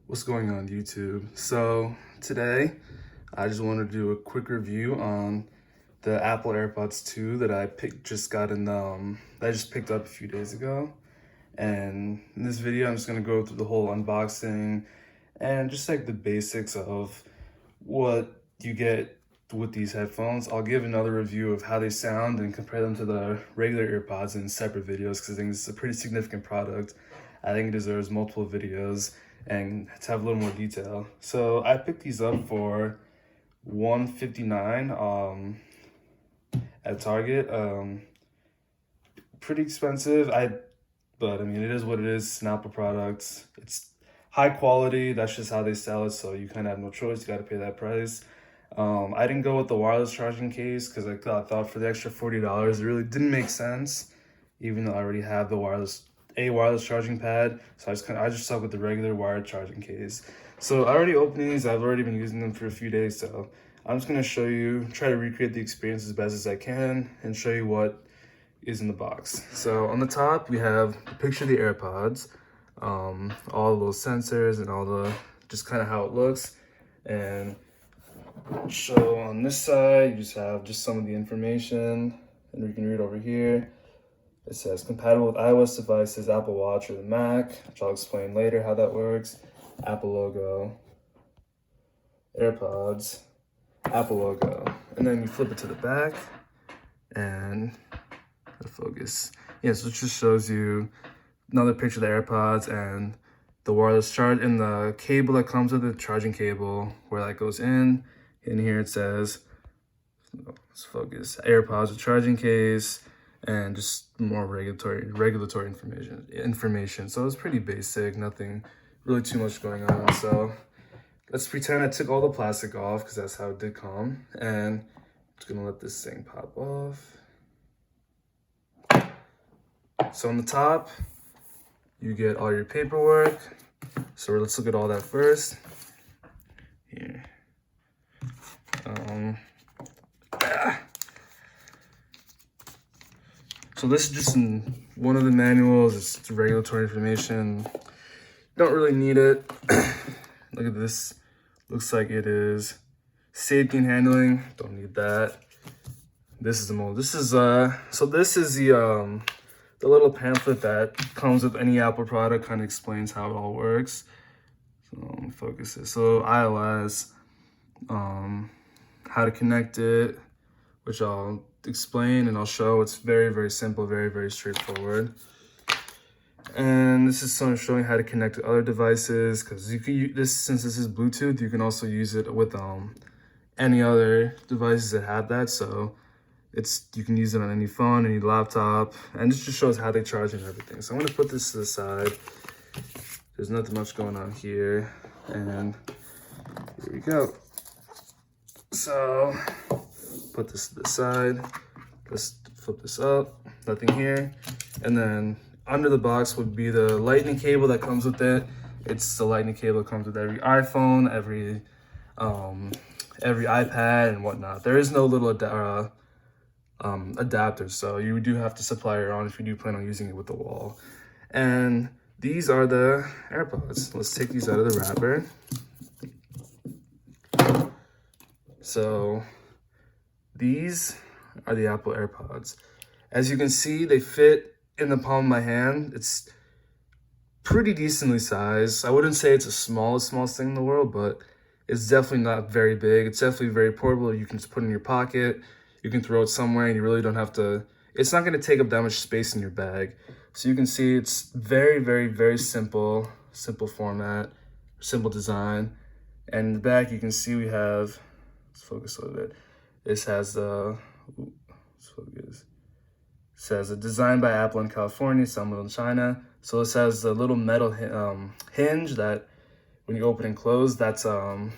What's going on YouTube? So today I just wanted to do a quick review on the Apple Airpods 2 that I just picked up a few days ago. And in this video I'm just gonna go through the whole unboxing and just like the basics of what you get with these headphones. I'll give another review of how they sound and compare them to the regular earpods in separate videos because I think it's a pretty significant product. I think it deserves multiple videos and to have a little more detail. So I picked these up for $159 at Target. Pretty expensive. But I mean, it is what it is. It's an Apple product. It's high quality. That's just how they sell it. So you kind of have no choice. You got to pay that price. I didn't go with the wireless charging case because I thought for the extra $40, it really didn't make sense, even though I already have the wireless charging pad. So I just stuck with the regular wired charging case. So I already opened these. I've already been using them for a few days. So I'm just going to show you, try to recreate the experience as best as I can and show you what is in the box. So on the top, we have a picture of the AirPods, all the little sensors and all the, just kind of how it looks. And so on this side, you just have some of the information, and you can read over here. It says compatible with iOS devices, Apple Watch, or the Mac, which I'll explain later how that works. Apple logo, AirPods, Apple logo. And then you flip it to the back and the focus. Yeah, so it just shows you another picture of the AirPods and the wireless charge and the cable that comes with it, charging cable, where that goes in. In here it says, let's focus, AirPods with charging case, and just more regulatory information. So it's pretty basic, nothing really too much going on. So let's pretend I took all the plastic off because that's how it did come. And I'm just gonna let this thing pop off. So on the top, you get all your paperwork. So let's look at all that first. Here. So this is just one of the manuals. It's regulatory information. Don't really need it. Look at this. Looks like it is safety and handling. Don't need that. This is the mold. This is so this is the little pamphlet that comes with any Apple product, kind of explains how it all works. So focus this. So iOS, how to connect it, which I'll explain and I'll show. It's very, very simple, very, very straightforward. And this is someone showing how to connect to other devices, because you can use this, since this is Bluetooth, you can also use it with any other devices that have that. So you can use it on any phone, any laptop, and this just shows how they charge and everything. So I'm gonna put this to the side. There's nothing much going on here, and here we go. So put this to the side. Let's flip this up. Nothing here, and then under the box would be the lightning cable that comes with it. It's the lightning cable that comes with every iPhone, every iPad and whatnot. There is no little adapter, so you do have to supply your own if you do plan on using it with the wall. And these are the AirPods. Let's take these out of the wrapper. So these are the Apple Airpods. As you can see, they fit in the palm of my hand. It's pretty decently sized. I wouldn't say it's the smallest thing in the world, but it's definitely not very big. It's definitely very portable. You can just put it in your pocket. You can throw it somewhere and you really don't have to, it's not gonna take up that much space in your bag. So you can see it's very, very, very simple format, simple design. And in the back, you can see we have, let's focus a little bit. This has the, let's focus. It says a designed by Apple in California, assembled in China. So this has a little metal hinge that when you open and close, that's where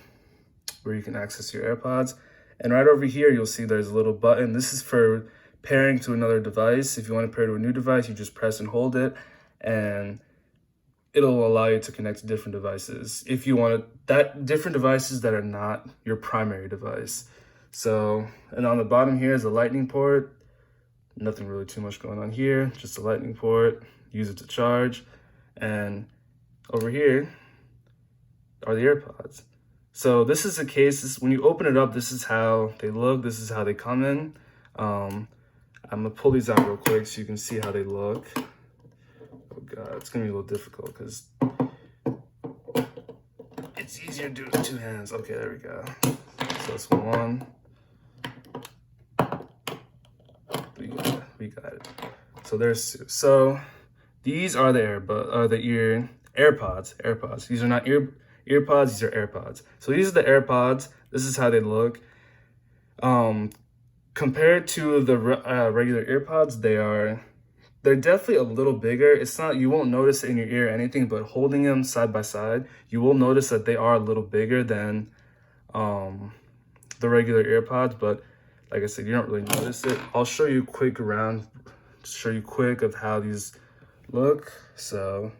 you can access your AirPods. And right over here, you'll see there's a little button. This is for pairing to another device. If you want to pair to a new device, you just press and hold it, and it'll allow you to connect to different devices. If you want different devices that are not your primary device. So, and on the bottom here is a lightning port. Nothing really too much going on here, just a lightning port, use it to charge. And over here, are the AirPods. So this is the case. When you open it up, this is how they look. This is how they come in. I'm gonna pull these out real quick so you can see how they look. Oh God, it's gonna be a little difficult because it's easier to do it with 2 hands. Okay, there we go. So that's one. We got it. So there's two. So these are the AirPods. These are not earpods, these are AirPods. So these are the AirPods. This is how they look. Compared to the regular AirPods, they're definitely a little bigger. It's not, you won't notice it in your ear or anything, but holding them side by side, you will notice that they are a little bigger than the regular AirPods, but like I said, you don't really notice it. I'll show you quick of how these look. So,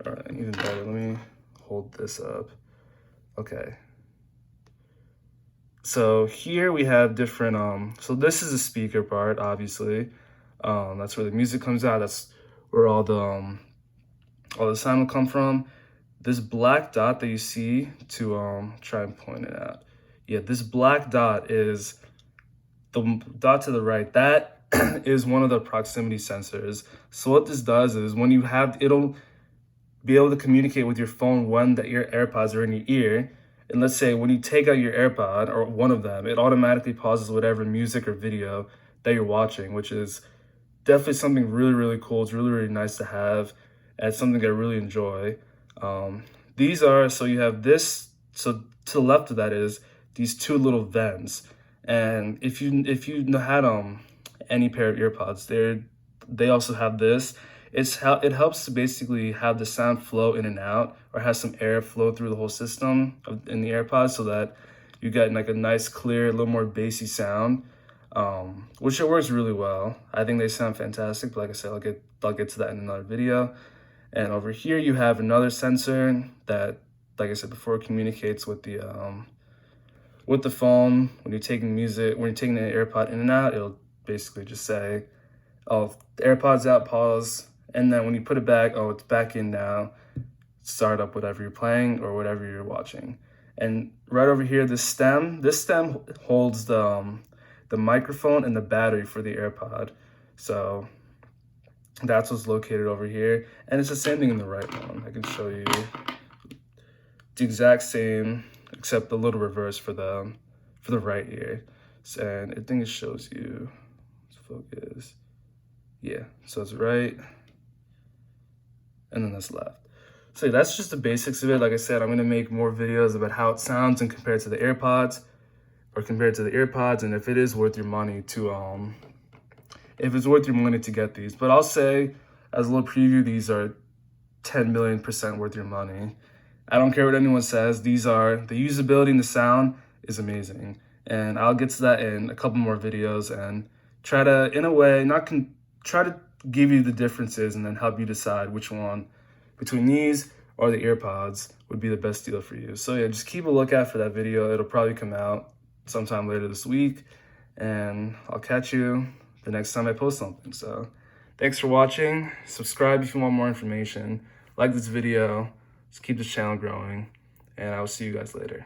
all right, even better, let me hold this up. Okay. So here we have different, so this is the speaker part, obviously. That's where the music comes out. That's where all the sound will come from. This black dot that you see, to try and point it out. Yeah, this black dot is the dot to the right. That is one of the proximity sensors. So what this does is when you have, it'll be able to communicate with your phone when the AirPods are in your ear. And let's say when you take out your AirPod or one of them, it automatically pauses whatever music or video that you're watching, which is definitely something really, really cool. It's really, really nice to have. And it's something I really enjoy. So you have this, so to the left of that is these two little vents. And if you had any pair of earpods, they also have this. It helps to basically have the sound flow in and out, or have some air flow through the whole system in the AirPods, so that you get like a nice, clear, a little more bassy sound, which it works really well. I think they sound fantastic, but like I said, I'll get to that in another video. And over here you have another sensor that, like I said before, communicates with the phone. When you're taking the AirPod in and out, it'll basically just say, oh, the AirPod's out, pause. And then when you put it back, oh, it's back in now. Start up whatever you're playing or whatever you're watching. And right over here, this stem holds the microphone and the battery for the AirPod. So that's what's located over here. And it's the same thing in the right one. I can show you the exact same, except a little reverse for the right ear. And I think it shows you, let's focus. Yeah, so it's right, and then that's left. So yeah, that's just the basics of it. Like I said, I'm gonna make more videos about how it sounds and compared to the AirPods, or compared to the AirPods, and if it is worth your money to get these. But I'll say, as a little preview, these are 10 million% worth your money. I don't care what anyone says. The usability and the sound is amazing. And I'll get to that in a couple more videos and try to, in a way, try to give you the differences and then help you decide which one between these or the AirPods would be the best deal for you. So yeah, just keep a lookout for that video. It'll probably come out sometime later this week, and I'll catch you the next time I post something. So thanks for watching. Subscribe if you want more information. Like this video. Just keep this channel growing, and I will see you guys later.